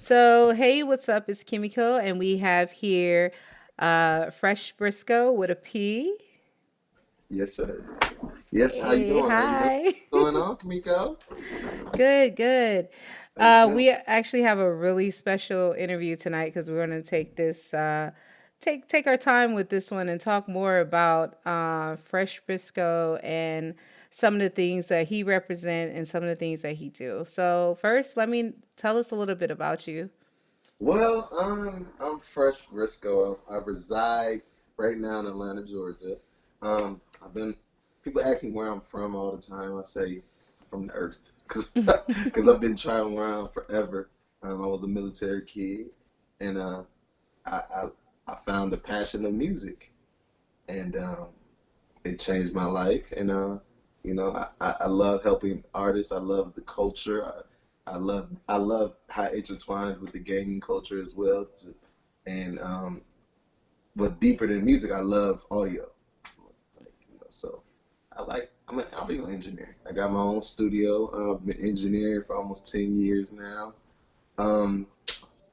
So, hey, what's up? It's Kimiko, and we have here Fresh Brisco with a P. Yes, sir. Yes, how you Hey, doing? How you doing? hi. What's going on, Kamiko? Good, good. How you We feeling? actually have a really special interview tonight because we're going to take take our time with this one and talk more about Fresh Brisco and some of the things that he represent and some of the things that he do. So, first, let me tell us a little bit about you. Well, I'm Fresh Brisco. I reside right now in Atlanta, Georgia. I've been people ask me where I'm from all the time. I say from the earth because I've been traveling around forever. I was a military kid, and I, I I found the passion of music, and it changed my life. And I love helping artists. I love the culture. I love how it intertwines with the gaming culture as well. And but deeper than music, I love audio. So I'm an audio engineer. I got my own studio. I've been engineering for almost 10 years now. Um,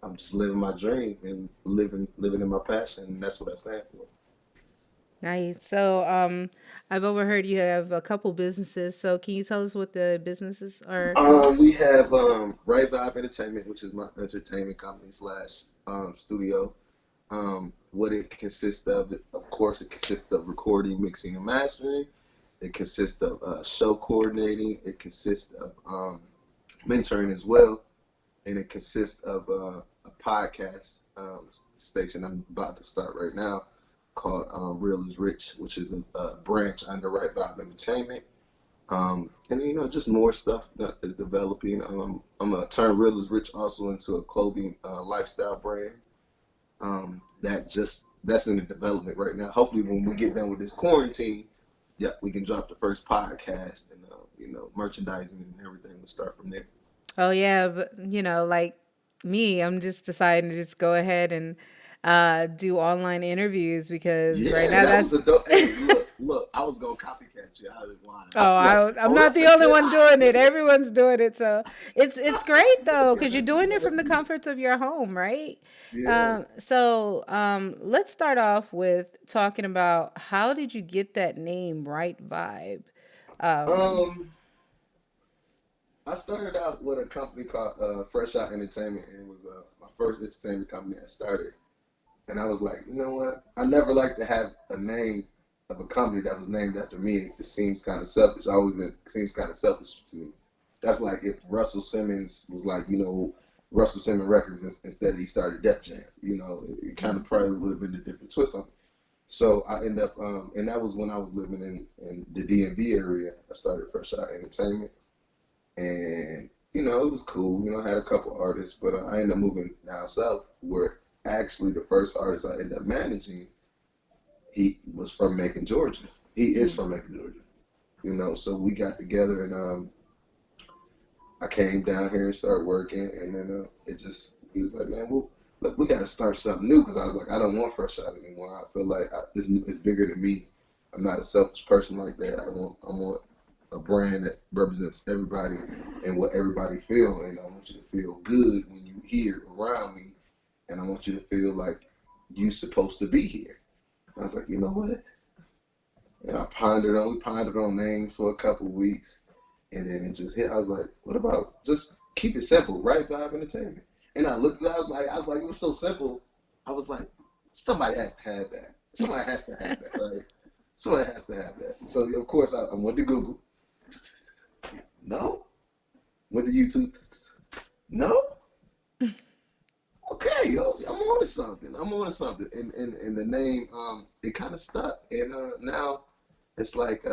I'm just living my dream and living in my passion, and that's what I stand for. Nice. So, I've overheard you have a couple businesses. So, can you tell us what the businesses are called? We have Right Vibe Entertainment, which is my entertainment company slash studio. What it consists of course, it consists of recording, mixing, and mastering. It consists of show coordinating. It consists of mentoring as well, and it consists of a podcast station I'm about to start right now called Real is Rich, which is a branch under Right Vibe Entertainment. And just more stuff that is developing. I'm gonna turn Real is Rich also into a clothing lifestyle brand. That's in the development right now. Hopefully, when we get done with this quarantine, yeah, we can drop the first podcast and merchandising and everything will start from there. Oh yeah, but like me, I'm just deciding to just go ahead and do online interviews because right Yeah, now that was that's a dope. Hey, look, I was gonna copycat you. I was lying. I oh was like, I'm oh, not that's the a only good one doing it. idea. Everyone's doing it, so it's great though Yeah, because you're that's a doing it good from the idea. comforts of your home, right? Yeah. Let's start off with talking about how did you get that name, Right Vibe? Um, Um, I started out with a company called Fresh Entertainment, and it was my first entertainment company I started. And I was like, you know what? I never liked to have a name of a company that was named after me. It seems kind of selfish. I always been it seems kind of selfish to me. That's like if Russell Simmons was like, Russell Simmons Records instead he started Def Jam. It kind of probably would have been a different twist on it. So I ended up, and that was when I was living in the DMV area. I started Fresh Out Entertainment, and it was cool. I had a couple artists, but I ended up moving down south, where actually the first artist I ended up managing, he was from Macon, Georgia. He is from Macon, Georgia. So we got together, and I came down here and started working, and then he was like, man, well, look, we got to start something new, because I was like, I don't want Fresh Out anymore. I feel like it's bigger than me. I'm not a selfish person like that. I want a brand that represents everybody and what everybody feel, and I want you to feel good when you here around me, and I want you to feel like you supposed to be here. I was like, you know what? And we pondered on names for a couple of weeks, and then it just hit. I was like, what about just keep it simple, right? Vibe Entertainment. And I looked at it, it was so simple. I was like, somebody has to have that. Somebody has to have that, right? Somebody has to have that. So of course I went to Google. No. Went to YouTube. No. Okay, yo, I'm on to something. I'm on to something. And the name, it kind of stuck. And now it's like,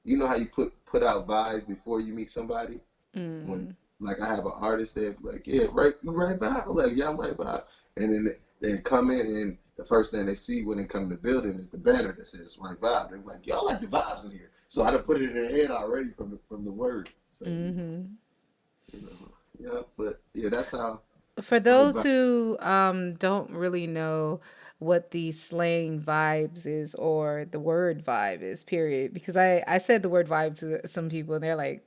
you know how you put out vibes before you meet somebody? When, mm. like, I have an artist that be like, yeah, right, you right vibe. I'm like, yeah, I'm right vibe. And then they come in, and the first thing they see when they come in the building is the banner that says right vibe. They're like, y'all like the vibes in here. So I done put it in their head already from the word. So, you know, yeah, but yeah, that's how For right those vibe. who don't really know what the slang vibes is or the word vibe is, period, because I said the word vibe to some people and they're like,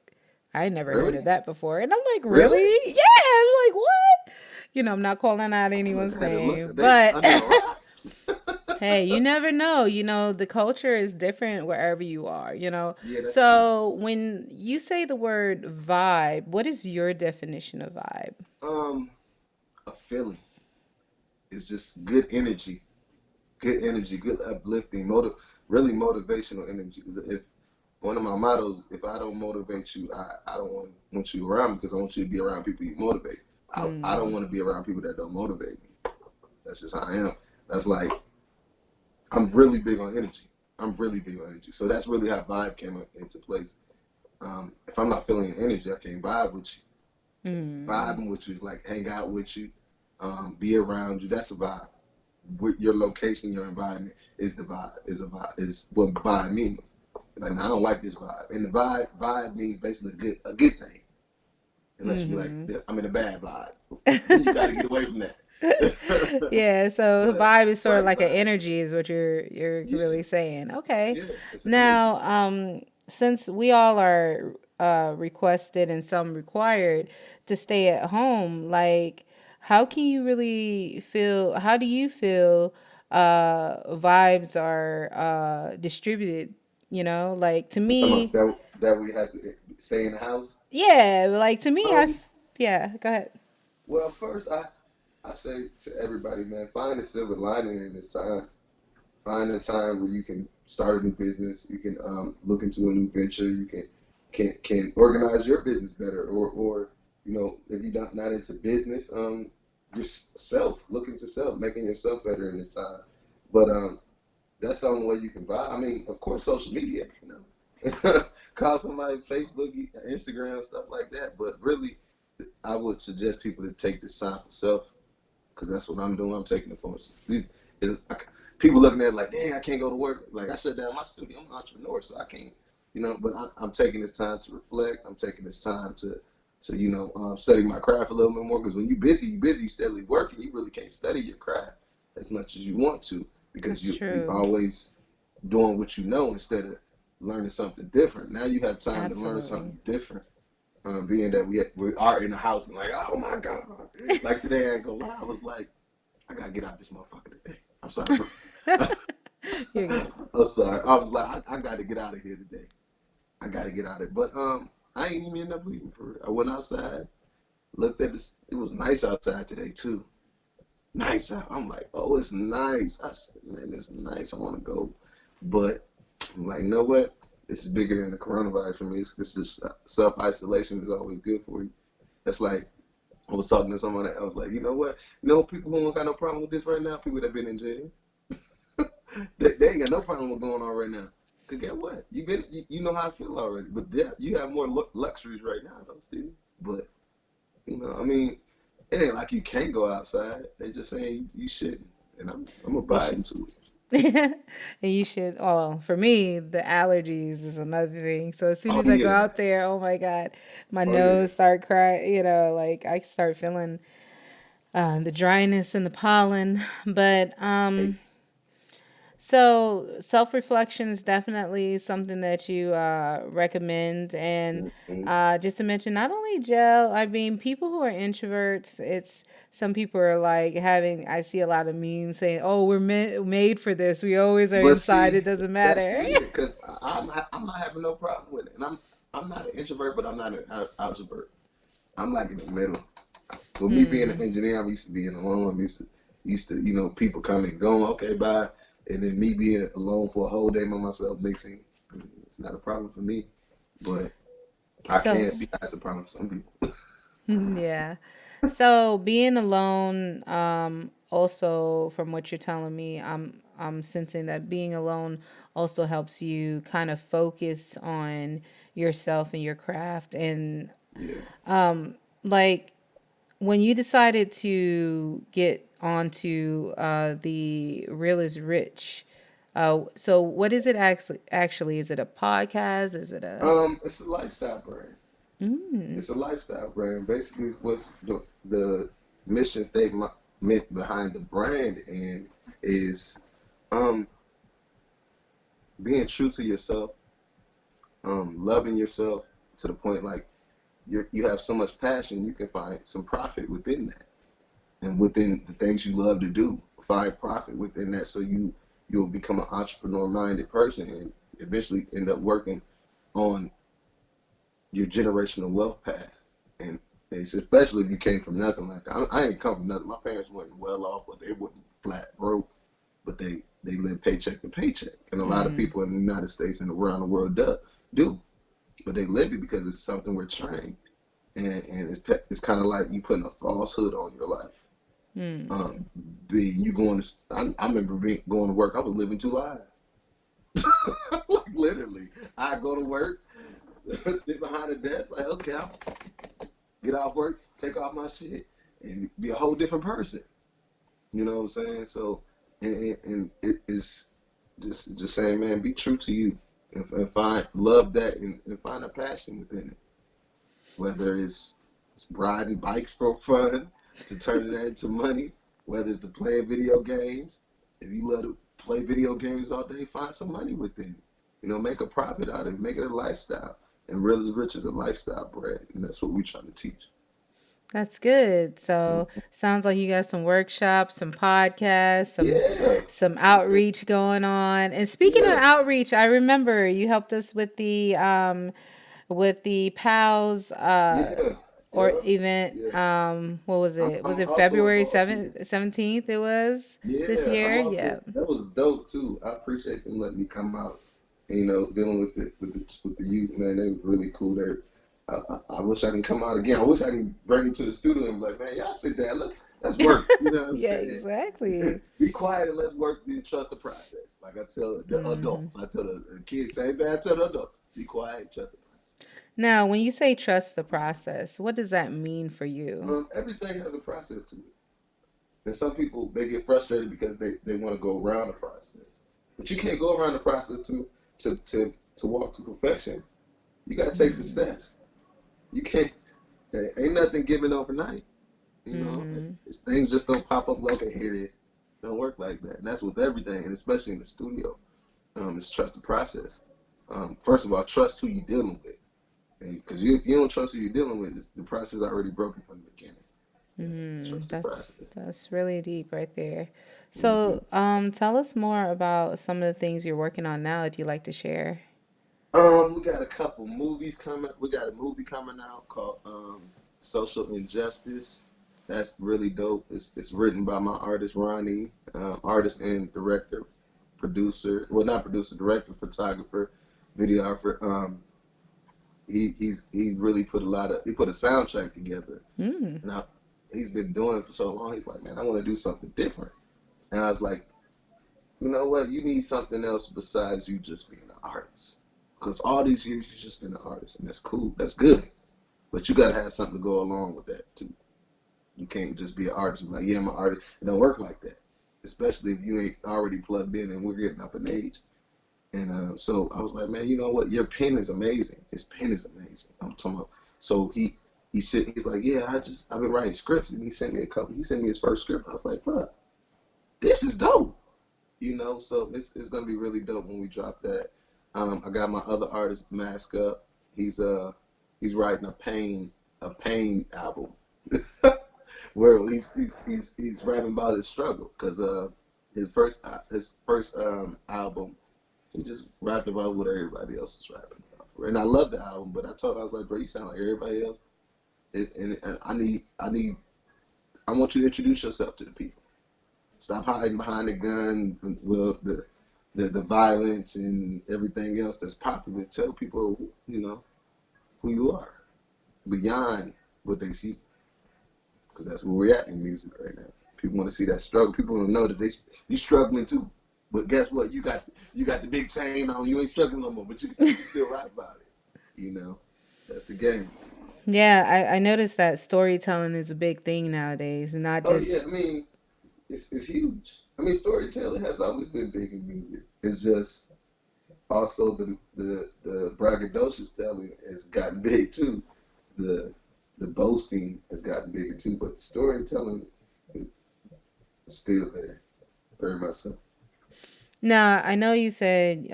I never heard Really? of that before. And I'm like, Really? really? Yeah. I'm like, what? I'm not calling out I look anyone's at it. Look, name, they but under a rock. hey, you never know. The culture is different wherever you are. Yeah, that's true. So when you say the word vibe, what is your definition of vibe? Um, a feeling. It's just good energy, good uplifting, really motivational energy. Because if one of my mottos, if I don't motivate you, I don't want you around me because I want you to be around people you motivate. I don't Mm, want to be around people that don't motivate me. That's just how I am. That's like I'm really big on energy. I'm really big on energy. So that's really how vibe came into place. If I'm not feeling your energy, I can't vibe with you. mm, Vibing with you is like hang out with you, be around you. That's a vibe. With your location, your environment is the vibe. Is a vibe. Is what vibe means. Like I don't like this vibe, and the vibe means basically a good thing. Unless you be like mm-hmm. I'm in a bad vibe, then you got to get away from that. Yeah, so But vibe is sort of right like an vibe, energy is what you're yeah, really saying. Okay. yeah, it's an energy. Now, since we all are requested and some required to stay at home, like how do you feel vibes are distributed, Like to You talking about me, that we have to stay in the house? yeah, like to me Um, yeah, go ahead. well, first I say to everybody, man, find a silver lining in this time. Find a time where you can start a new business. You can look into a new venture. You can organize your business better, or if you're not into business, yourself look into self, making yourself better in this time. But that's the only way you can buy. I mean, of course, social media, call somebody Facebook, Instagram, stuff like that. But really, I would suggest people to take this time for self because that's what I'm doing. I'm taking it for myself. People looking at it like, dang, I can't go to work. Like I shut down my studio. I'm an entrepreneur, so I can't, But I'm taking this time to reflect. I'm taking this time to study my craft a little bit more. Because when you're busy, you steadily working. You really can't study your craft as much as you want to because That's you true. always doing what you know instead of learning something different. Now you have time to learn Absolutely. something different. Being that we are in the house and like, oh my god, like today I ain't gonna lie, I was like, I gotta get out this motherfucker today. I'm sorry, bro. You're good. I'm sorry. I was like, I gotta get out of here today. I gotta get out of it. But I ain't even end up leaving for real. I went outside, looked at this. It was nice outside today too. Nice out. I'm like, oh, it's nice. I said, man, it's nice. I want to go, but I'm like, you know what? This is bigger than the coronavirus for me. It's just self isolation is always good for you. That's like I was talking to someone that I was like, you know what? People who don't got no problem with this right now, people that been in jail, they ain't got no problem with going on right now. Cause get what? You know how I feel already. But yeah, you have more luxuries right now, though, Steve. But I mean, it ain't like you can't go outside. They just saying you shouldn't, and I'm You should. abiding to it. And you should. Oh, for me, the allergies is another thing. So as soon Oh as I go yeah, out there, oh my God, my oh yeah. nose start crying. Like I start feeling the dryness and the pollen. But Hey, so self reflection is definitely something that you recommend, and mm-hmm. just to mention, not only gel. I mean, people who are introverts. It's some people are like having. I see a lot of memes saying, "Oh, we're made for this. We always are But inside. see, It doesn't that's matter." good because I'm not having no problem with it, and I'm not an introvert, but I'm not an outrovert. I'm like in the middle. With me being an Hmm. engineer, I'm used to being alone. I'm used to people coming and going. Okay, bye. And then me being alone for a whole day by myself mixing, it's not a problem for me. But I So can see that's a problem for some people. yeah. So being alone, also from what you're telling me, I'm sensing that being alone also helps you kind of focus on yourself and your craft. And Yeah, like when you decided to get onto the Real is Rich, so what is it actually? Is it a podcast? Is it a it's a lifestyle brand. mm, It's a lifestyle brand. Basically, what's the mission statement meant behind the brand and is um being true to yourself, loving yourself to the point like you have so much passion you can find some profit within that. and within the things you love to do, find profit within that, so you'll become an entrepreneur minded person and eventually end up working on your generational wealth path. And it's especially if you came from nothing like that. I ain't come from nothing. My parents weren't well off, but they weren't flat broke. But they live paycheck to paycheck, and a lot of people in the United States and around the world do. But they live it because it's something we're trained, and it's kind of like you putting a falsehood on your life. Um, being you going to, I remember going to work. I was living two lives, like literally. I go to work, sit behind the desk, like okay, I'll get off work, take off my shit, and be a whole different person. You know what I'm saying? So, and it is just saying, man, be true to you, and find love that, and find a passion within it. Whether it's riding bikes for fun to turn that into money, whether it's to playing video games. If you love to play video games all day, find some money within it. Make a profit out of it, make it a lifestyle. And real is rich is a lifestyle, Brad, and that's what we trying to teach. That's good. So sounds like you got some workshops, some podcasts, Yeah, some yeah, outreach going on. And speaking of yeah, outreach, I remember you helped us with the PALS yeah, or yeah, event. yeah. What was it? Was I'm it also February involved. 7th, 17th it was this Yeah, I'm year? Yeah. also that was dope too. I appreciate them letting me come out. Dealing with the youth, man, they was really cool. I wish I can come out again. I wish I can bring it to the studio and be like, man, y'all sit down. Let's work. You know what I'm Yeah, saying? exactly. Be quiet and let's work and trust the process. Like I tell the adults, I tell the kids same thing. I tell the adults, be quiet and trust the process. Now, when you say trust the process, what does that mean for you? Everything has a process to it. And some people they get frustrated because they want to go around the process. But you can't go around the process to walk to perfection. You gotta take the steps. You can't. Ain't nothing given overnight. Things just don't pop up like, okay, here it is. It don't work like that, and that's with everything, and especially in the studio. It's trust the process. First of all, trust who you're dealing with, because if you don't trust who you're dealing with, the process is already broken from the beginning. Trust the process. That's really deep right there. hmm So, tell us more about some of the things you're working on now that you'd like to share. We got a couple movies coming. We got a movie coming out called Social Injustice. That's really dope. It's written by my artist Ronnie, artist and director, producer. Well, not producer, director, photographer, videographer. He really put he put a soundtrack together. Now he's been doing it for so long. He's like, man, I want to do something different. And I was like, you know what? You need something else besides you just being an artist. Because all these years you've just been an artist, and that's cool. That's good. But you got to have something to go along with that too. You can't just be an artist and be like, yeah, I'm an artist. It don't work like that. Especially if you ain't already plugged in and we're getting up in age. And so I was like, man, you know what? Your pen is amazing. His pen is amazing. I'm talking about. So he's like, yeah, I've been writing scripts, and he sent me a couple. He sent me his first script. I was like, bro, this is dope. So it's gonna be really dope when we drop that. I got my other artist Mask Up. He's uh he's writing a pain album where he's rapping about his struggle because his first album he just rapped about what everybody else is rapping about. And I love the album, but I was like, bro, you sound like everybody else. And I want you to introduce yourself to the people. Stop hiding behind the gun, well, the violence and everything else that's popular. Tell people, who you are beyond what they see, because that's where we're at in music right now. People want to see that struggle. People want to know that you struggling too. But guess what? You got the big chain on. You ain't struggling no more, but you can still rap about it. You know, that's the game. Yeah, I noticed that storytelling is a big thing nowadays, not Oh yeah, I just. mean, it's huge. I mean, storytelling has always been big in music. It's just also the braggadocious telling has gotten big too. The the boasting has gotten bigger too, but the storytelling is still there, very much so. Now, I know you said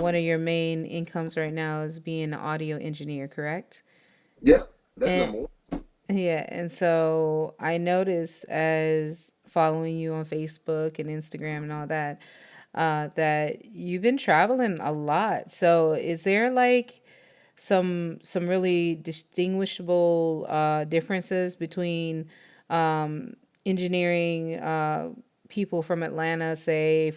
one of your main incomes right now is being an audio engineer, correct? Yeah, that's And number one. Yeah, and so I noticed as following you on Facebook and Instagram and all that, that you've been traveling a lot. So is there like some really distinguishable differences between engineering people from Atlanta, say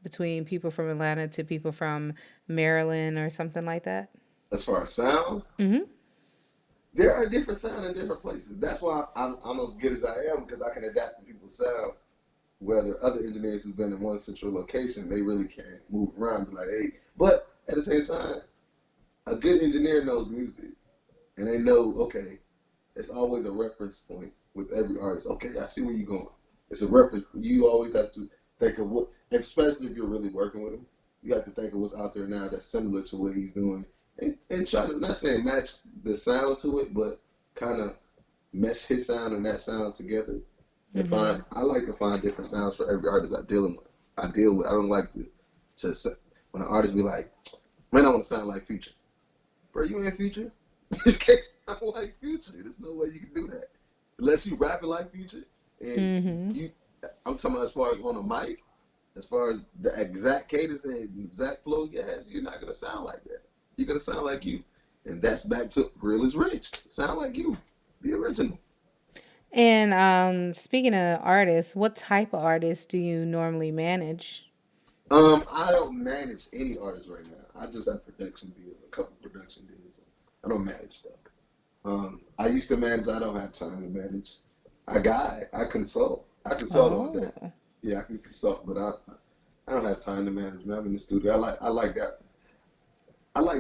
between people from Atlanta to people from Maryland or something like that? As far as sound, Mm-hmm. there are different sound in different places. That's why I'm as good as I am because I can adapt to people's sound. Whether other engineers who've been in one central location, they really can't move around. Be like, hey, but at the same time, a good engineer knows music, and they know, okay, it's always a reference point with every artist. Okay, I see where you're going. It's a reference. You always have to think of what, especially if you're really working with him, you have to think of what's out there now that's similar to what he's doing, and try to not saying match the sound to it, but kind of mesh his sound and that sound together. And Mm-hmm. find, I like to find different sounds for every artist I deal with. I don't like to when an artist be like, man, I want to sound like Future. Bro, you ain't Future. You can't sound like Future. There's no way you can do that unless you rapping like Future. And Mm-hmm. you, I'm talking about as far as on a mic, as far as the exact cadence and exact flow you have, you're not gonna sound like that. You're gonna sound like you, and that's back to real is rich. Sound like you, be original. And speaking of artists, what type of artists do you normally manage? I don't manage any artists right now. I just have production deals, a couple production deals. I don't manage stuff. I used to manage. I don't have time to manage. I consult. I consult all day. Oh. Yeah, I can consult, but I don't have time to manage. Man, I'm in the studio. I like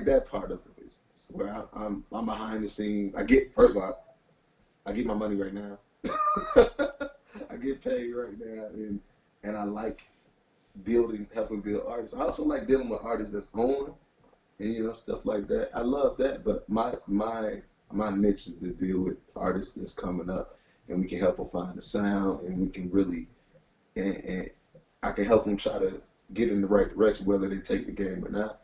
that part of the business where I'm behind the scenes. I get first of all, I get my money right now. I get paid right now, and I like building, helping build artists. I also like dealing with artists that's on and stuff like that. I love that, but my niche is to deal with artists that's coming up, and we can help them find the sound, and we can really and I can help them try to get in the right direction, whether they take the game or not.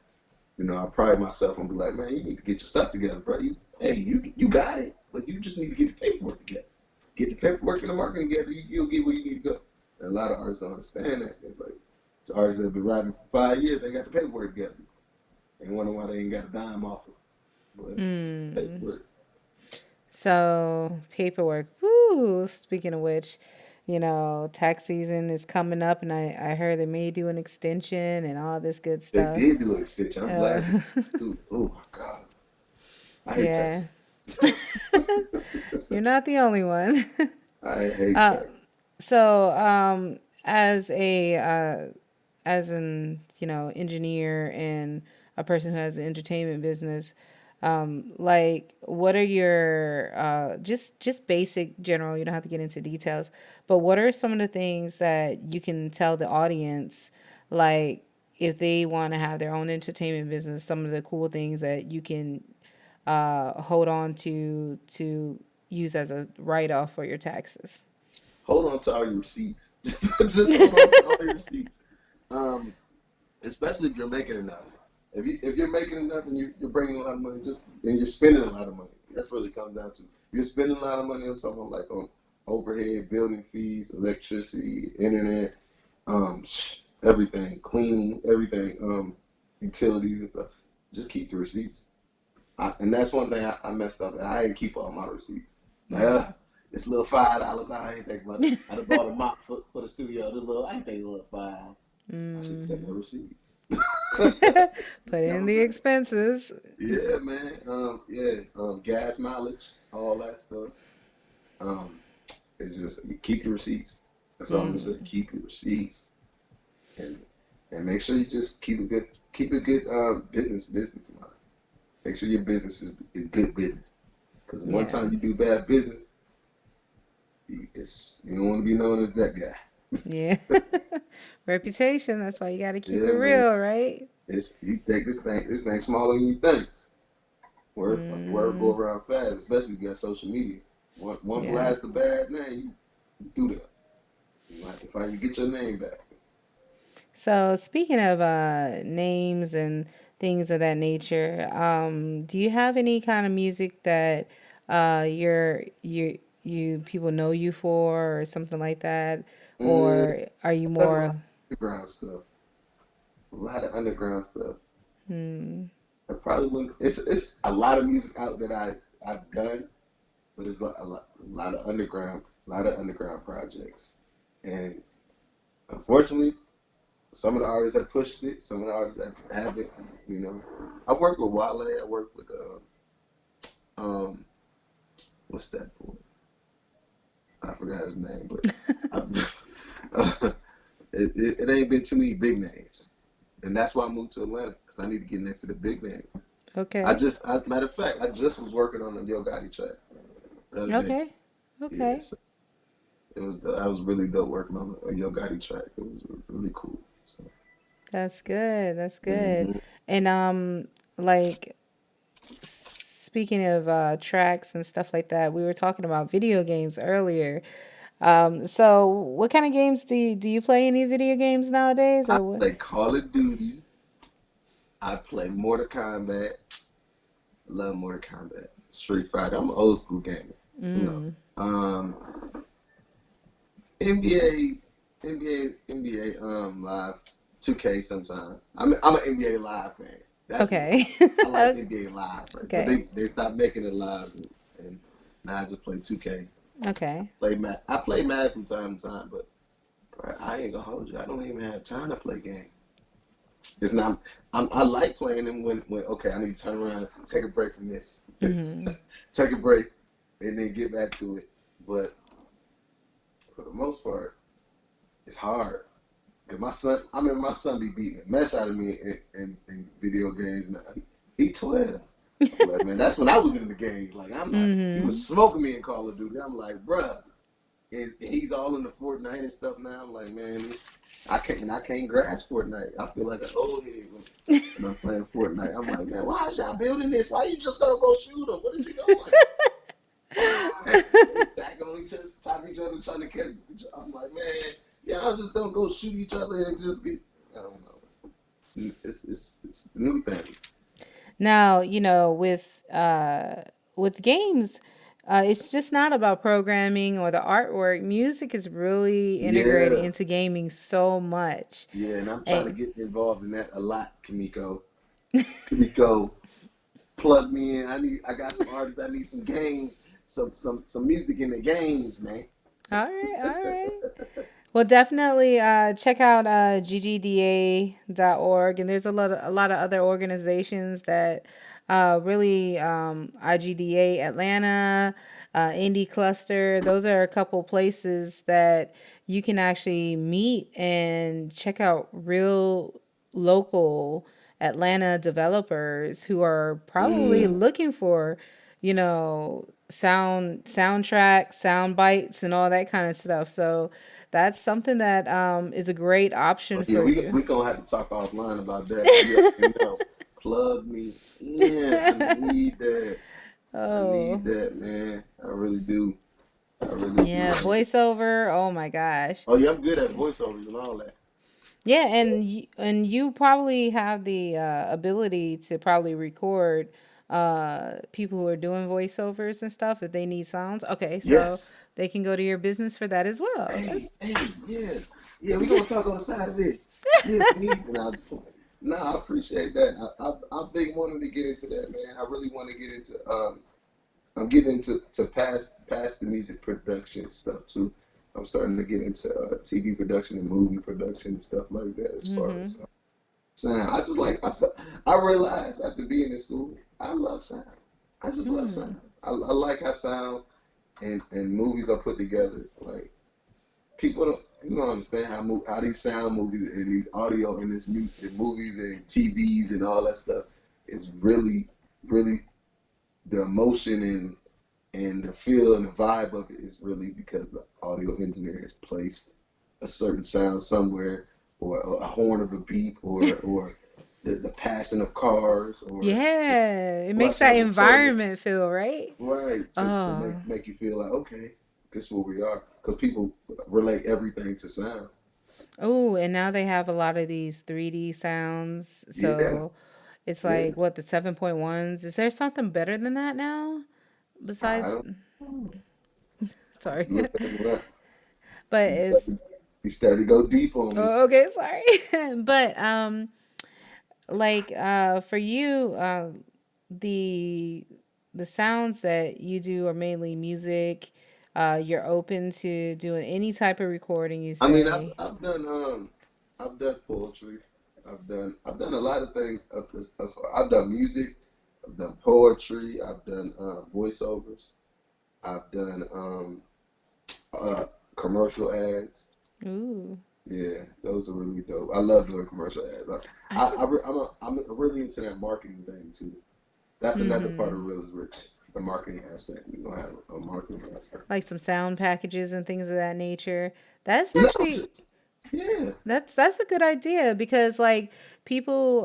I pride myself and be like, man, you need to get your stuff together, bro. You got it, but you just need to get the paperwork together. Get the paperwork and the marketing together. You'll get where you need to go. And a lot of artists don't understand that. It's like the artists that have been rapping for 5 years, they got the paperwork together. And wonder why they ain't got a dime off it. But it's Mm. paperwork. So paperwork. Woo. Speaking of which, tax season is coming up, and I heard they may do an extension and all this good They stuff. did do an extension. I'm Uh, glad they do. Oh my God. I hate yeah, taxes. you're not the only one. I hate taxes. So, as a as an engineer and a person who has an entertainment business, like what are your just basic general, you don't have to get into details, but what are some of the things that you can tell the audience, like if they want to have their own entertainment business, some of the cool things that you can hold on to use as a write-off for your taxes? Hold on to all your receipts. Just hold on to all your receipts. Um, Especially if you're making enough. If you're making enough and you're bringing a lot of money, just and you're spending a lot of money, that's what it comes down to. If you're spending a lot of money, I'm talking about like on overhead, building fees, electricity, internet, um, everything, cleaning, everything, utilities and stuff. Just keep the receipts. And that's one thing I messed up. I didn't keep all my receipts. Like, this little $5, I ain't think about it. I done bought a mop for the studio. I ain't think about five. I should have kept that receipt. Put put Got in my the back. expenses. Yeah, man. Yeah. Gas mileage, all that stuff. Um, it's just keep your receipts. That's all I'm gonna say. Keep your receipts, and make sure you just keep a good business mind. Make sure your business is good business. Because one Yeah. time you do bad business, you don't want to be known as that guy. Yeah. Reputation, that's why you got to keep it Yeah, man. real, right? It's you think this thing smaller than you think. Word go around fast, especially if you got social media. One Yeah. blast of bad name, you do that. You have to fight to get your name back. So, speaking of names and things of that nature, do you have any kind of music that you people know you for, or something like that, Mm, or are you I've done a lot more? of underground stuff. A lot of underground stuff. Hmm, I probably wouldn't. It's a lot of music out that I've done, but it's like a lot of underground projects. And unfortunately, some of the artists have pushed it. Some of the artists haven't. You know, I worked with Wale. I worked with what's that boy? I forgot his name, but I, it ain't been too many big names, and that's why I moved to Atlanta because I need to get next to the big name. okay, Matter of fact, I just was working on a Yo Gotti track the other day. okay, Yeah, okay. so I was really dope working on a Yo Gotti track. It was really cool. So, That's good. That's good. hmm And like speaking of tracks and stuff like that, we were talking about video games earlier. So what kind of games do you play? Any video games nowadays, I or what? play Call of Duty. I play Mortal Kombat. Love Mortal Kombat. Street Fighter. I'm an old school gamer. You know. Um, NBA live 2K sometimes. I'm an NBA live fan. That's me. Okay. I like NBA live, right? But Okay. they stopped making it live, and now I just play 2K. Okay. I play Mad from time to time, but bro, I ain't gonna hold you. I don't even have time to play games. It's not. I like playing them when okay, I need to turn around, take a break from this, Hmm. take a break, and then get back to it. But for the most part, it's hard. Cause my son, I mean, my son be beating the mess out of me in video games now. He 12. But man, that's when I was in the games. Like I'm not. He was Hmm. smoking me in Call of Duty. I'm like, bruh. And he's all in the Fortnite and stuff now. I'm like, man, I can't grasp Fortnite. I feel like an old head when I'm playing Fortnite. I'm like, man, why is y'all building this? Why you just don't go shoot him? What is he doing? Why? They stacking on each other, top of each other, trying to catch each other. I'm like, man, y'all just don't go shoot each other and just get. I don't know. It's a new thing. Now, with games, it's just not about programming or the artwork. Music is really integrated Yeah, into gaming so much. yeah, and I'm trying to And get involved in that a lot, Kimiko. Kimiko, plug me in. I got some artists. I need some games, some music in the games, man. all right, all right. Well, definitely check out ggda.org, and there's a lot of other organizations that really IGDA Atlanta, Indie Cluster. Those are a couple places that you can actually meet and check out real local Atlanta developers who are probably Mm. looking for, soundtracks, sound bites, and all that kind of stuff. So that's something that is a great Oh, option yeah, for you. we gonna have to talk offline about that. You already know. Plug me in. I need that. I need Oh, that, man. I really do. I really do. yeah, voiceover. Oh my gosh. Oh yeah, I'm good at voiceovers and all that. Yeah, So and you probably have the ability to probably record people who are doing voiceovers and stuff if they need sounds. Okay, so yes. they can go to your business for that as well. That's Yeah, yeah. We gonna talk on the side of this. Yeah, me. And I was playing. No, I appreciate that. I've been wanting to get into that, man. I really want to get into. I'm getting into past the music production stuff too. I'm starting to get into TV production and movie production and stuff like that. As far as sound, I just like I realized after being in school, I love sound. I just love sound. I like how sound and movies are put together. Like people don't understand how these sound movies and these audio and this movies and TVs and all that stuff is really the emotion and the feel and the vibe of it is really because the audio engineer has placed a certain sound somewhere, or a horn of a beep, or the passing of cars, or the yeah, it makes flush that of a toilet, environment feel right. right? To Oh, make you feel like okay, this is where we are, because people relate everything to sound. oh, and now they have a lot of these 3D sounds. Yeah, So it's yeah. like what, the 7.1s. Is there something better than that now? I Besides, don't know. sorry, Look at what but he it's started. He started to go deep on me. oh, okay. Sorry, but like for you, the the sounds that you do are mainly music. You're open to doing any type of recording, you I mean, say. I've done poetry. I've done a lot of things. I've done music. I've done poetry. I've done voiceovers. I've done uh, commercial ads. Ooh. Yeah, those are really dope. I love doing commercial ads. I could. I'm really into that marketing thing too. That's another part Mm-hmm. of Real is Rich, the marketing aspect. We don't have a marketing aspect. Like some sound packages and things of that nature. That's No, actually yeah. that's a good idea because like people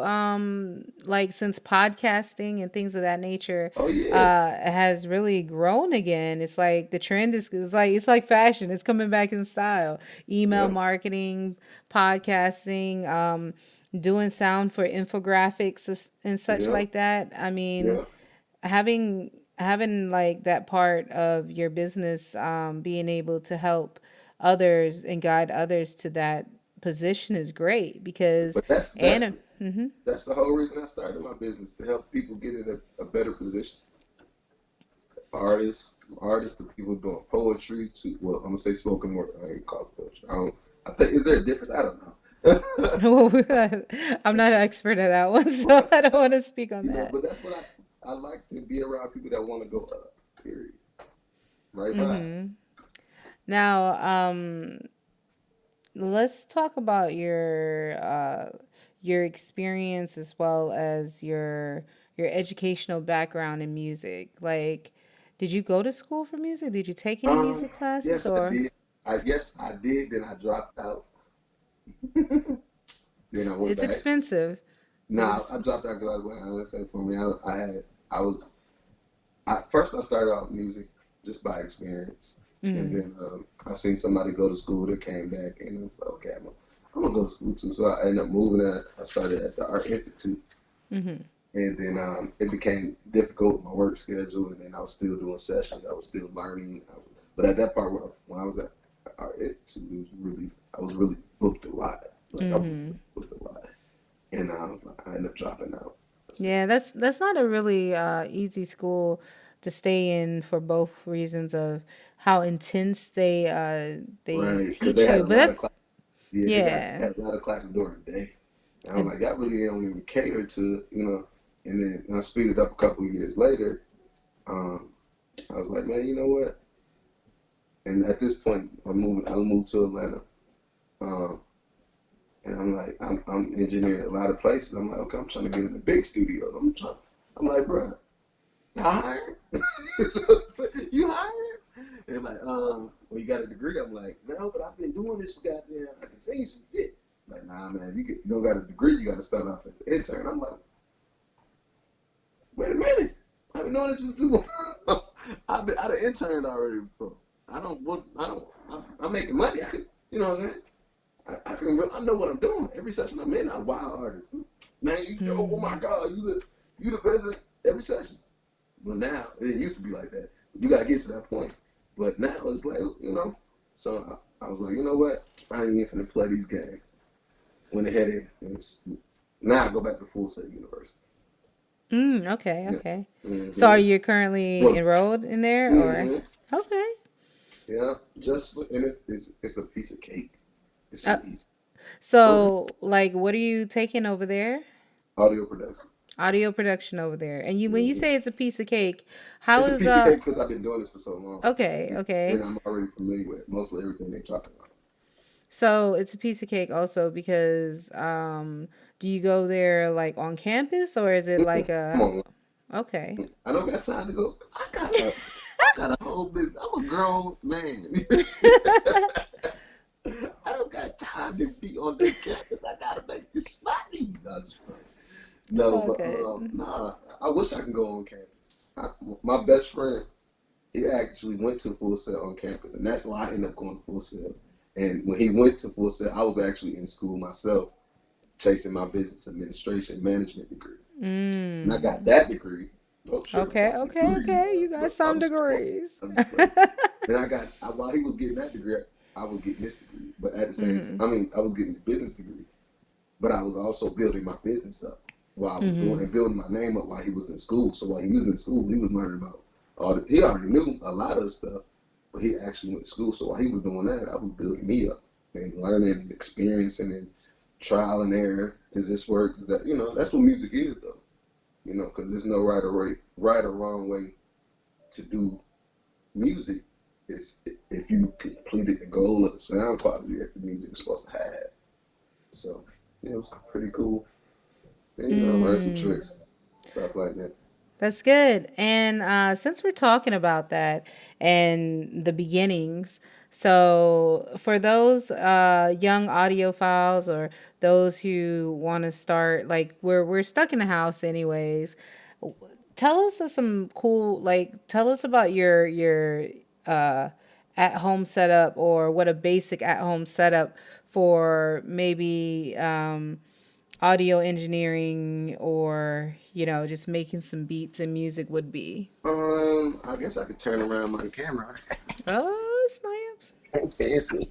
like since podcasting and things of that nature Oh yeah. has really grown again. It's like the trend is like it's like fashion. It's coming back in style. Email Yep. marketing, podcasting, doing sound for infographics and such Yep. like that. I mean, Yep. having like that part of your business being able to help others and guide others to that position is great because But that's Anna. Hmm. that's the whole reason I started my business to help people get in a better position. Artists, the people doing poetry to well, I'm gonna say spoken word. I ain't call it poetry. I don't. I think is there a difference? I don't know. I'm not an expert at that one, so But I don't want to speak on that. but that's what I like to be around people that want to go up. Period. Right by. Hmm. Now, let's talk about your experience as well as your educational background in music. Like, did you go to school for music? Did you take any music classes Yes, I or did. I did. Then I dropped out. Then I went it's back. expensive. It's Nah, I dropped out because I was like, I say for me, I was first I started off music just by experience, and mm-hmm. then I seen somebody go to school that came back, and I was like, okay, I'm gonna go to school too. So I ended up moving. I started at the Art Institute, Mm-hmm. and then it became difficult with my work schedule, and then I was still doing sessions. I was still learning, but at that part when I was at Art Institute, I was really booked a lot. Like I was Mm-hmm. really booked a lot, and I was like, I ended up dropping out. So, Yeah, that's not a really easy school to stay in for both reasons of how intense they right, because they teach had you. a But lot of that's classes. Yeah, they yeah. had a lot of classes during the day. And I was And like, that really don't even cater to, And then I speeded up a couple of years later. Um, I was like, man, you know what? And at this point, I moved to Atlanta. Um, and I'm like, I'm engineering a lot of places. I'm like, okay, I'm trying to get in the big studio. I'm like, bro, you hired? You hired? And they're like, well, you got a degree? I'm like, no, but I've been doing this for goddamn, I can sing you some shit. Like, nah, man, you don't got a degree, you got to start off as an intern. I'm like, wait a minute. I've been doing this for so long. I'd have interned already before. I'm making money. I could, you know what I'm saying? I know what I'm doing. Every session I'm in, I'm a wild artist. Man, oh my mhm. God, you the best at every session. But now, it used to be like that. You got to get to that point. But now it's like, so I was like, you know what? I ain't even finna play these games. Went ahead now I go back to Full Sail University. Okay, Yeah. okay. So are Mm-hmm. you currently Well, enrolled in there or mm-hmm. okay? Yeah. And it's a piece of cake. It's Uh, so easy. For real. so like what are you taking over there? Audio production. Audio production over there. And you when you Mm-hmm. say it's a piece of cake, how It's a is piece of cake because I've been doing this for so long. okay, And okay. I'm already familiar with mostly everything they talk about. So it's a piece of cake also because do you go there like on campus or is it like Come a on. okay. I don't got time to go. I got a whole business. I'm a grown man. I don't got time to be on the campus. I gotta make this money. No, I'm just playing. It's No, all but good. nah. I wish I could go on campus. My best friend, he actually went to Full Sail on campus, and that's why I ended up going to Full Sail. And when he went to Full Sail, I was actually in school myself, chasing my business administration management degree, and I got Mm. that degree. Oh, sure, Okay, got okay, degrees. okay. You got But some I'm just playing. degrees. I'm just playing. And while he was getting that degree, I was getting this degree. But at the same time, Mm-hmm. I mean, I was getting the business degree, but I was also building my business up while I was doing Mm-hmm. and building my name up while he was in school. So while he was in school, he was learning about he already knew a lot of the stuff, but he actually went to school. So while he was doing that, I was building me up and learning and experiencing and trial and error. Does this work? Is that that's what music is though. Because there's no right or wrong way to do music. Is if you completed the goal of the sound quality that the music is supposed to have. So it was pretty cool. And learn some Mm. tricks, stuff like that. That's good. And since we're talking about that and the beginnings, so for those young audiophiles or those who want to start, like we're stuck in the house anyways, tell us of some cool, like tell us about your uh, at home setup or what a basic at home setup for maybe audio engineering or just making some beats and music would be. I guess I could turn around my camera. Oh, snaps. Fancy.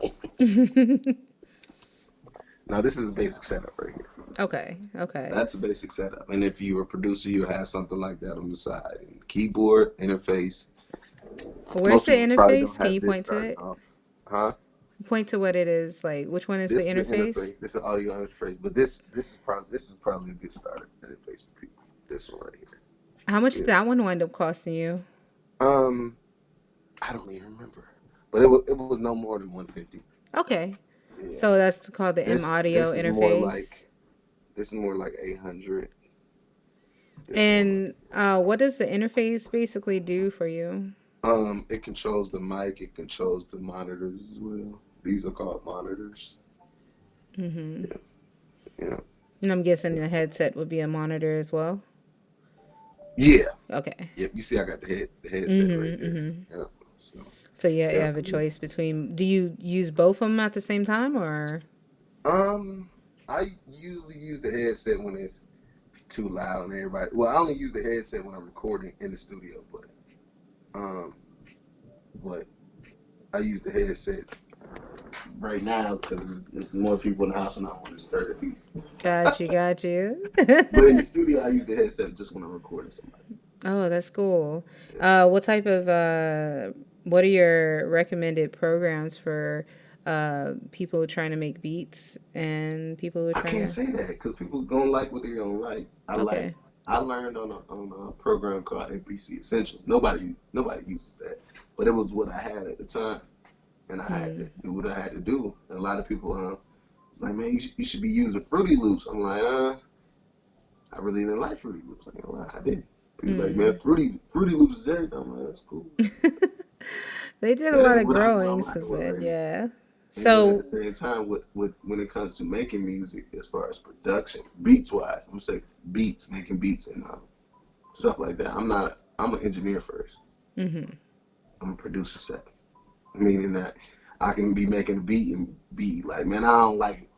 Now this is the basic setup right here. Okay, okay. That's a basic setup. And if you're a producer, you have something like that on the side. And keyboard interface. Where's Most the people probably interface? don't Can have you this point to starting it? off. Huh? Point to what it is. Like, which one is the This is the interface? interface. This is the audio interface. But this is probably a good starter interface for people. This one right How much did here. that one wind up costing you? Yeah. I don't even remember. But it was no more than 150. Okay. Yeah. So that's called the M This audio this is more interface. like this is more like 800. This one right. And what does the interface basically do for you? It controls the mic. It controls the monitors as well. These are called monitors. Mm-hmm. Yeah, yeah, And I'm guessing the headset would be a monitor as well. yeah. Okay. Yep. You see, I got the headset right Mm-hmm. there. Mm-hmm. Yeah. So So yeah, you yeah. have a choice between. Do you use both of them at the same time, or? Um, I usually use the headset when it's too loud and everybody. Well, I only use the headset when I'm recording in the studio, um, but I use the headset right now because there's more people in the house and I want to disturb the peace. Got you, got you. But in the studio, I use the headset just when I'm recording somebody. Oh, that's cool. Yeah. What type of what are your recommended programs for people trying to make beats and people who are I trying can't to? say that because people gonna like what they're gonna like. Okay. I learned on a program called NPC Essentials. Nobody uses that, but it was what I had at the time, and I had to Hmm. do what I had to do. And a lot of people was like, man, you should be using Fruity Loops. I'm like, I really didn't like Fruity Loops. Like, I didn't. People like, man, Hmm. Fruity Loops is everything. I'm like, that's cool. They did a That lot ain't of what I want growing on my since door then. right now. Yeah. And then at the So same time, when it comes to making music, as far as production, beats wise, I'm gonna say beats, making beats and stuff like that. I'm an engineer first. hmm. I'm a producer second, meaning that I can be making a beat and be like, man, I don't like it,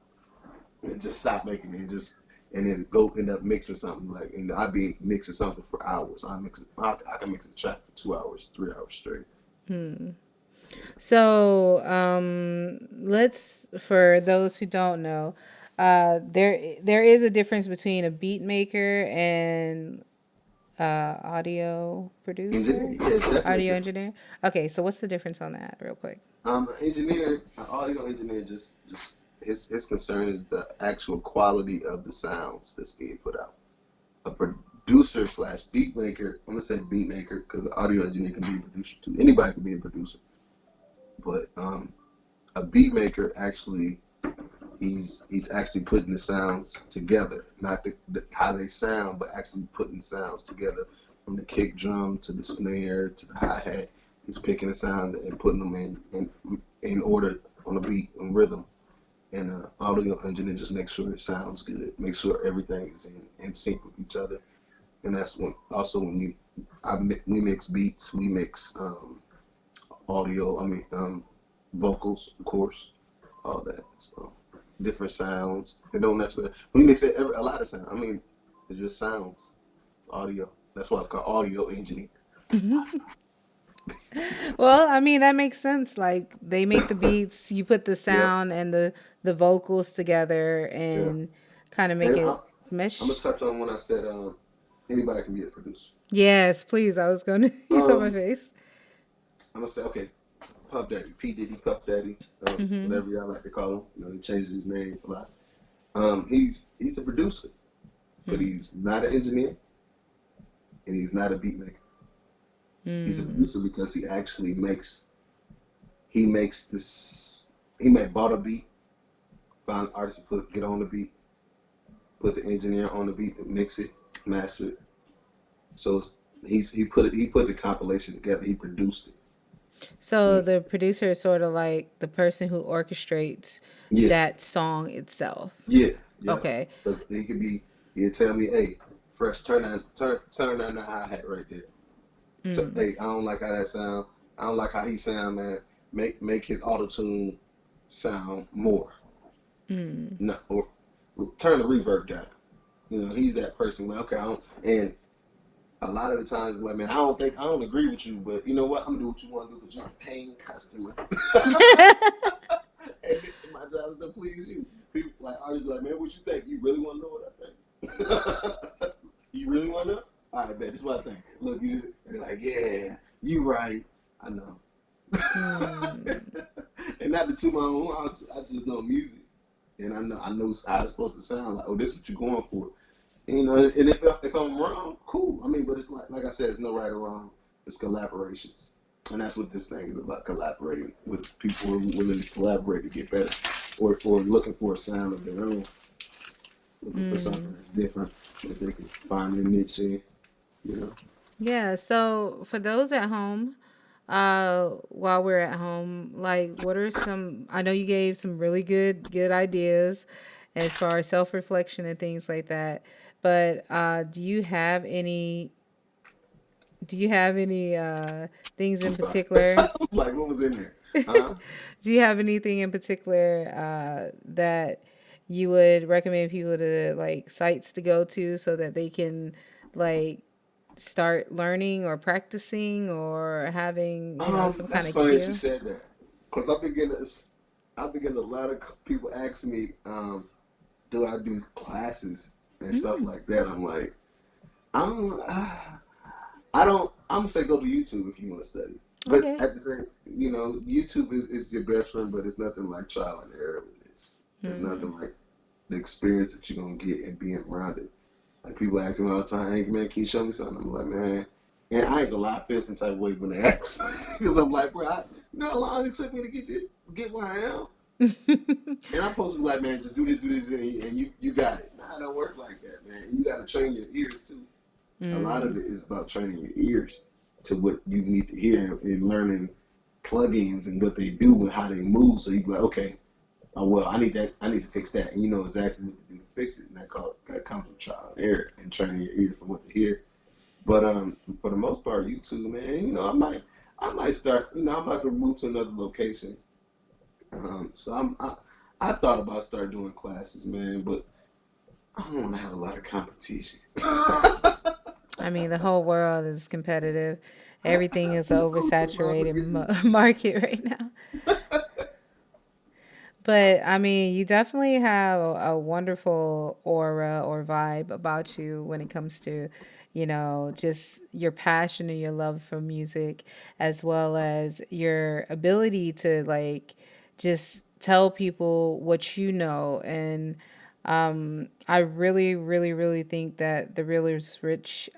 and just stop making it, and then go end up mixing something like, and I be mixing something for hours. I can mix a track for 2 hours, 3 hours straight. So, let's for those who don't know, there is a difference between a beat maker and audio Engineer, producer, yeah, it's definitely audio different. engineer. Okay, so what's the difference on that, real quick? An engineer, an audio engineer, just his concern is the actual quality of the sounds that's being put out. A producer slash beat maker, I'm gonna say beat maker because the audio engineer can be a producer too. Anybody can be a producer, but a beat maker actually he's actually putting the sounds together, not how they sound, but actually putting sounds together from the kick drum to the snare to the hi hat. He's picking the sounds and putting them in order on a beat and rhythm. And audio engineer just makes sure it sounds good, make sure everything is in sync with each other. And that's when also when we mix beats, we mix audio. I mean vocals, of course, all that. So different sounds. They don't necessarily we mix a lot of sound. I mean, it's just sounds, audio. That's why it's called audio engineer. Well, I mean that makes sense. Like they make the beats, you put the Yeah, sound and the vocals together yeah. and kind of make And it I'm gonna mesh. touch on when I said anybody can be a producer. Yes, please. I was going to. You saw my Um, face. I'm gonna say okay, Puff Daddy, P Diddy, Puff Daddy, Mm-hmm. whatever y'all like to call him. He changes his name a lot. He's a producer, but he's not an engineer and he's not a beat maker. He's a Mm. producer because he makes this. He may bought a beat, find an artist to get on the beat, put the engineer on the beat to mix it, master it. So he put the compilation together. He produced it. So Yeah, the producer is sort of like the person who orchestrates yeah, that song itself. yeah, yeah. Okay. Because he'd tell me, hey, Fresh, turn on that hi hat right there. Mm. Hey, I don't like how that sound. I don't like how he sound, man. Make his auto tune sound more. Mm. No, or turn the reverb down. He's that person. Like, okay, and a lot of the times, like, man, I don't agree with you, but you know what? I'm gonna do what you want to do because you're a paying customer, and my job is to please you. People like artists be like, man, what you think? You really want to know what I think? You really want to know? All right, bet. This is what I think. Look, they're like, yeah, you right. I know. Mm. And not to toot my own horn, I just know music, and I know how it's supposed to sound. Like, oh, this is what you're going for. And if I'm wrong, cool. I mean, but it's like I said, it's no right or wrong. It's collaborations, and that's what this thing is about: collaborating with people who are willing to collaborate to get better, or looking for a sound of their own, looking for something Mm. that's different that they can find their niche in. You know. Yeah. So for those at home, while we're at home, like what are some? I know you gave some really good ideas as far as self reflection and things like that. But do you have any things I'm in sorry. particular? Like, what was in there? Huh? Do you have anything in particular that you would recommend people to like sites to go to so that they can like start learning or practicing or having, some kind That's of funny that you cue? said that, because I've been a lot of people ask me, do I do classes and stuff like that? I'm like, I don't. I'm gonna say go to YouTube if you want to study. But Okay. at the same, YouTube is your best friend, but it's nothing like trial and error with it. It's nothing like the experience that you're gonna get and being around it. Like people ask me all the time, "Hey man, can you show me something?" I'm like, man, and I ain't gonna lie, I feel some type of way when they ask, because I'm like, bro, you know how long it took me to get where I am, and I'm supposed to be like, man, just do this, and you got it. Nah, it don't work like that, man. You got to train your ears too. A lot of Mm. it is about training your ears to what you need to hear and learning plugins and what they do and how they move. So you be like, okay, oh well, I need that. I need to fix that, and you know exactly what to do to fix it. And that comes with trial and error and training your ears for what to hear. But for the most part, YouTube, man, I might start. I'm about to move to another location. So I thought about start doing classes, man, but I don't want to have a lot of competition. I mean, the whole world is competitive. Everything is an People go to mama oversaturated getting market right now. But I mean, you definitely have a wonderful aura or vibe about you when it comes to, just your passion and your love for music, as well as your ability to like just tell people what you know. And I really, really, really think that the Real is Rich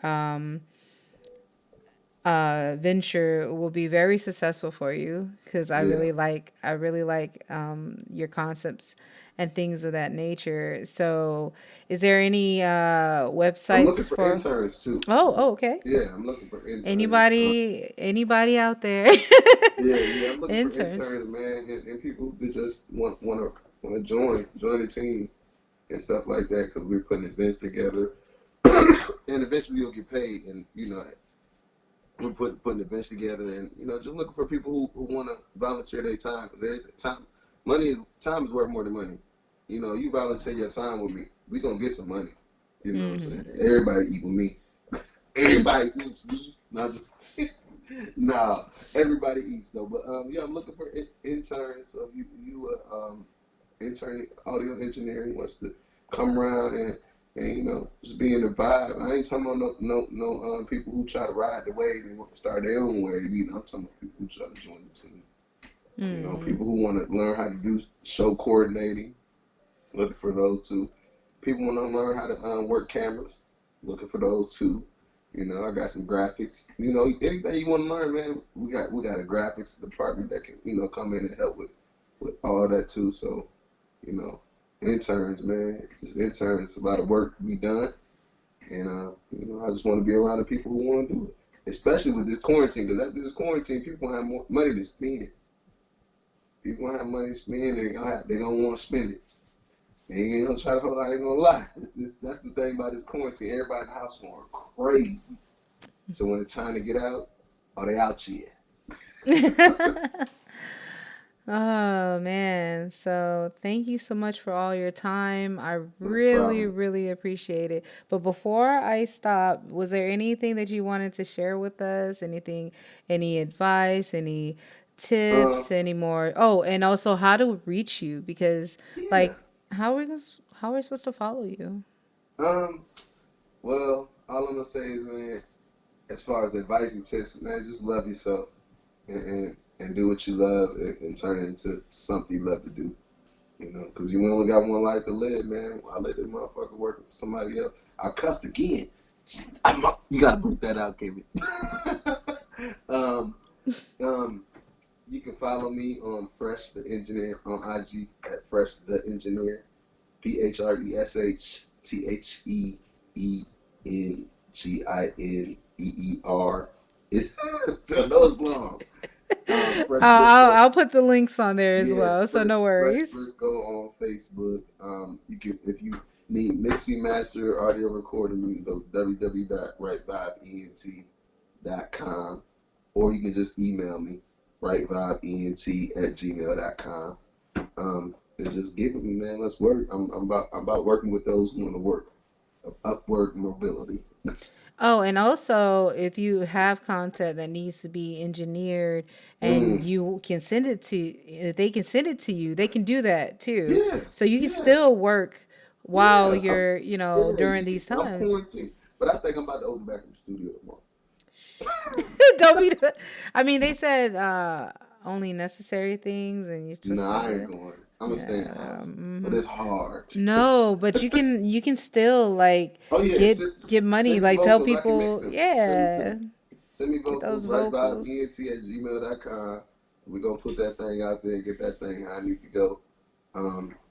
venture will be very successful for you because yeah. I really like your concepts and things of that nature. So, is there any I'm looking websites for for? interns too. Oh, okay. Yeah, I'm looking for interns. Anybody out there? Yeah, I'm looking for Interns. interns, man, and people that just want to join the team and stuff like that, because we're putting events together, and eventually you'll get paid. And we're putting events together, and just looking for people who want to volunteer their time, because time is worth more than money. You volunteer your time with me, we gonna get some money. You know what I'm saying? Everybody eat with me. Everybody eats meat. Not just, nah, everybody eats though. But yeah, I'm looking for interns. So if you intern audio engineering wants to come around and just be in the vibe. I ain't talking about no people who try to ride the wave and want to start their own wave. I'm talking about people who try to join the team. Mm. People who want to learn how to do show coordinating. Looking for those two. People want to learn how to work cameras. Looking for those two. I got some graphics. Anything you want to learn, man, we got a graphics department that can come in and help with all that too. So you know, interns, man, just interns. A lot of work to be done, and I just want to be around the people who want to do it, especially with this quarantine. Because after this quarantine, people have more money to spend. People have money to spend. They gonna want to spend it. They ain't gonna try to hold. I ain't gonna lie. That's the thing about this quarantine. Everybody in the house going crazy. So when it's time to get out, oh, they out here. Oh man. So thank you so much for all your time. I No really, problem. really appreciate it. But before I stop, was there anything that you wanted to share with us? Anything, any advice, any Uh, tips, any more? Oh, and also how to reach you because yeah. like how are we supposed to follow you? Um. Well, all I'm gonna say is, man, as far as advice and tips, man, just love yourself and do what you love and turn it into something you love to do. Because you only got one life to live, man. I let this motherfucker work for somebody else. I cussed again. You gotta boot that out, Kimmy. um, um, you can follow me on Fresh the Engineer on IG at Fresh the Engineer. Phresh It's those long. Fresh Brisco. I'll put the links on there as Yeah, well, so no Fresh worries. Brisco on Facebook. You can if you need mixing master audio recording, you can go to www.rightvibeent.com, or you can just email me rightvibeent@gmail.com. And just give it me, man. Let's work. I'm about working with those who want to work. Upward mobility. Oh, and also if you have content that needs to be engineered and Mm, you can send it to if they can send it to you, they can do that too. yeah, So you can yeah, still work while yeah. you're, Yeah, during these I'm times. quarantined, but I think I'm about to open back in the studio tomorrow. Don't be I mean, they said only necessary things and you're supposed Nah, to I ain't yeah. going. I'm gonna stay in the Yeah. house, but Hmm. it's hard. No, but you can still like Oh yeah, get money, send me like tell vocals. I can mix people, them. Send them to yeah, me. Send me get vocals those right by vocals. ent@gmail.com. We're gonna put that thing out there and get that thing how I need to go.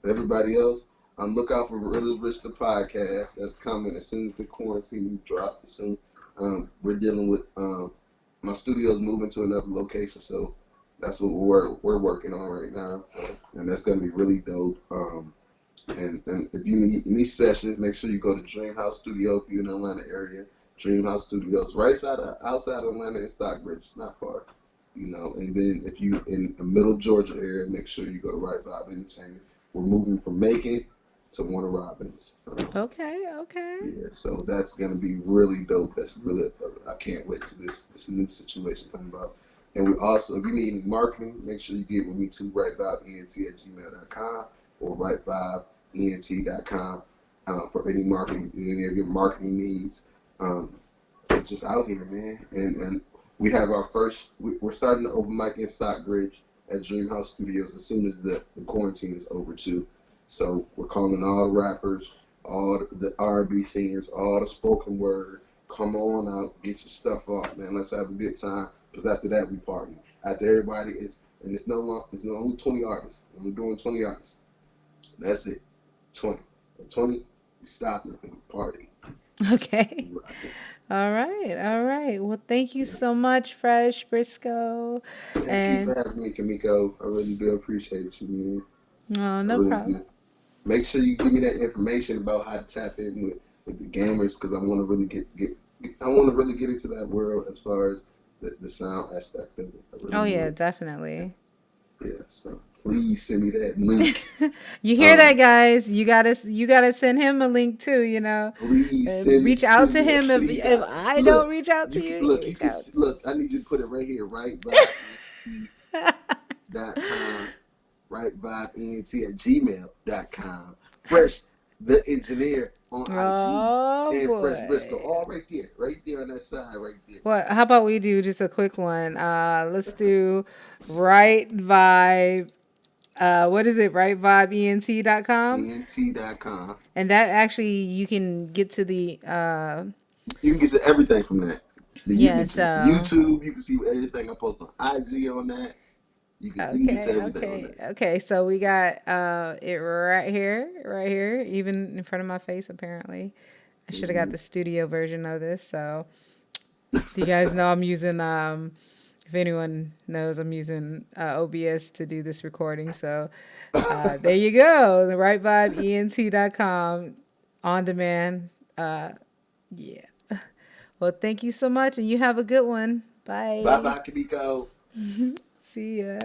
Everybody else, look out for Really Rich the podcast. That's coming as soon as the quarantine drops. Soon, we're dealing with my studio's moving to another location, so that's what we're working on right now, and that's gonna be really dope. And if you need any sessions, make sure you go to Dream House Studio if you're in the Atlanta area. Dream House Studios, right outside of Atlanta in Stockbridge. It's not far. And then if you in the middle Georgia area, make sure you go to Right Vibe Entertainment. We're moving from Macon to Warner Robins. Okay, okay. Yeah, so that's gonna be really dope. That's really I can't wait to this new situation come about. And we also, if you need any marketing, make sure you get with me too. Rightvibeent@gmail.com or rightvibeent.com for any marketing, any of your marketing needs. Um, just out here, man. And we have our first. We're starting the open mic in Stockbridge at Dream House Studios as soon as the quarantine is over too. So we're calling all the rappers, all the R&B singers, all the spoken word. Come on out, get your stuff off, man. Let's have a good time. Because after that, we party. After everybody is, and it's no only 20 artists. And we're doing 20 artists. That's it. 20. At 20, we stop and we party. Okay. We rock it. All right. All right. Well, thank you Yeah. so much, Fresh Briscoe. Thank you for And having me, Kamiko. I really do appreciate you, man. no, I no really problem. do. Make sure you give me that information about how to tap in with the gamers because I want to really I want to really get into that world as far as the sound aspect of it. I Oh really yeah, would. definitely. Yeah, so please send me that link. You hear that, Um, guys? You gotta send him a link too. please send it Reach to out to me. him. If Please, if I don't look. reach out to You can you, you look. You reach can out. look. I need you to put it right here. Rightvibeent.com. Rightvibeent@gmail.com. Fresh the engineer on IG Oh and Fresh Brisco. boy. All right there on that side, right there. What? How about we do just a quick one? Let's do right vibe. What is it? Rightvibeent.com. ENT.com. And that actually you can get to the You can get to everything from that. You can yeah. get to So YouTube. You can see everything I post on IG on that. You can get to okay, everything on okay, that. okay. So we got it right here, even in front of my face. Apparently, I should have got Hmm. the studio version of this. So do you guys know I'm using if anyone knows, I'm using OBS to do this recording. So there you go, the rightvibeent.com on demand. Yeah. Well, thank you so much, and you have a good one. Bye Bye. bye, Kimiko. See ya.